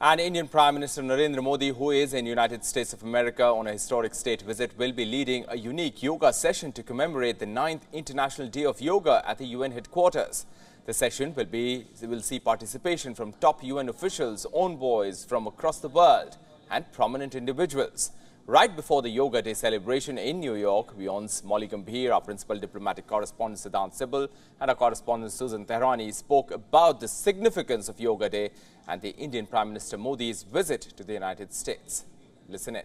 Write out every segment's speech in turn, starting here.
And Indian Prime Minister Narendra Modi, who is in United States of America on a historic state visit, will be leading a unique yoga session to commemorate the 9th International Day of Yoga at the UN headquarters. The session will see participation from top UN officials, envoys from across the world and prominent individuals. Right before the Yoga Day celebration in New York, WION's Molly Gambhir, our principal diplomatic correspondent Siddhant Sibal and our correspondent Susan Tehrani spoke about the significance of Yoga Day and the Indian Prime Minister Modi's visit to the United States. Listen in.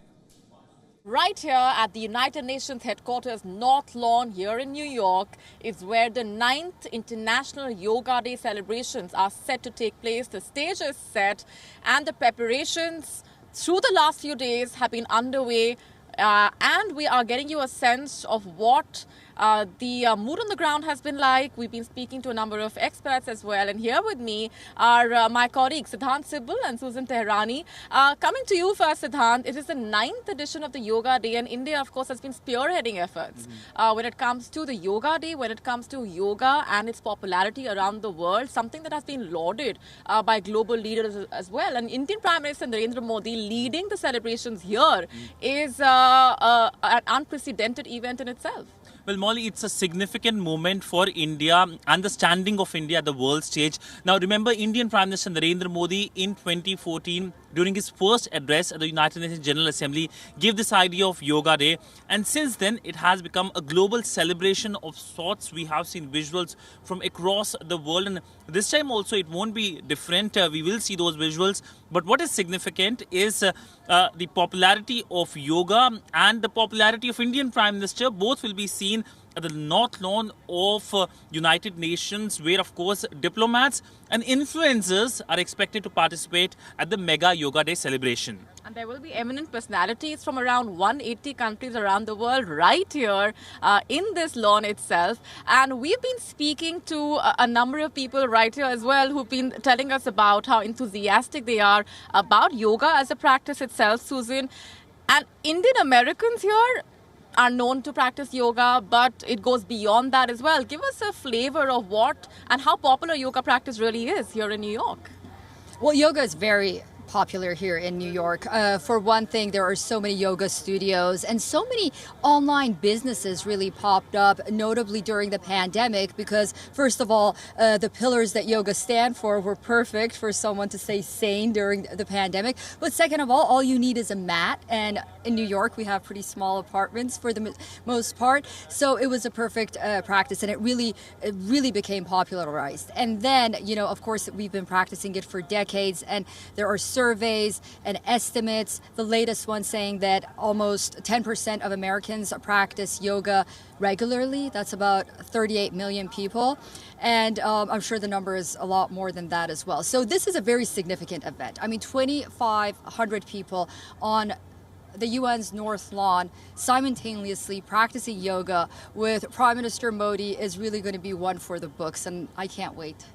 Right here at the United Nations headquarters, North Lawn here in New York, is where the 9th International Yoga Day celebrations are set to take place. The stage is set and the preparations through the last few days have been underway, and we are getting you a sense of what the mood on the ground has been like. We've been speaking to a number of experts as well, and here with me are my colleagues Siddhant Sibal and Susan Tehrani. Coming to you first, Siddhant, it is the 9th edition of the Yoga Day, and India, of course, has been spearheading efforts when it comes to the Yoga Day, when it comes to yoga and its popularity around the world, something that has been lauded by global leaders as well. And Indian Prime Minister Narendra Modi leading the celebrations here is an unprecedented event in itself. Well, Molly, it's a significant moment for India and the standing of India at the world stage. Now, remember, Indian Prime Minister Narendra Modi in 2014, during his first address at the United Nations General Assembly, gave this idea of Yoga Day. And since then, it has become a global celebration of sorts. We have seen visuals from across the world. And this time also, it won't be different. We will see those visuals. But what is significant is the popularity of yoga and the popularity of Indian Prime Minister. Both will be seen at the North Lawn of United Nations, where, of course, diplomats and influencers are expected to participate at the Mega Yoga Day celebration. And there will be eminent personalities from around 180 countries around the world right here in this lawn itself. And we've been speaking to a number of people right here as well who've been telling us about how enthusiastic they are about yoga as a practice itself, Susan. And Indian Americans here are known to practice yoga, but it goes beyond that as well. Give us a flavor of what and how popular yoga practice really is here in New York. Well, yoga is very popular here in New York. For one thing, there are so many yoga studios and so many online businesses really popped up, notably during the pandemic, because first of all, the pillars that yoga stand for were perfect for someone to stay sane during the pandemic. But second of all you need is a mat. And in New York, we have pretty small apartments for the most part. So it was a perfect practice, and it really became popularized. And then, of course, we've been practicing it for decades, and there are surveys and estimates, the latest one saying that almost 10% of Americans practice yoga regularly. That's about 38 million people. And I'm sure the number is a lot more than that as well. So this is a very significant event. I mean, 2,500 people on the UN's North Lawn simultaneously practicing yoga with Prime Minister Modi is really going to be one for the books, and I can't wait.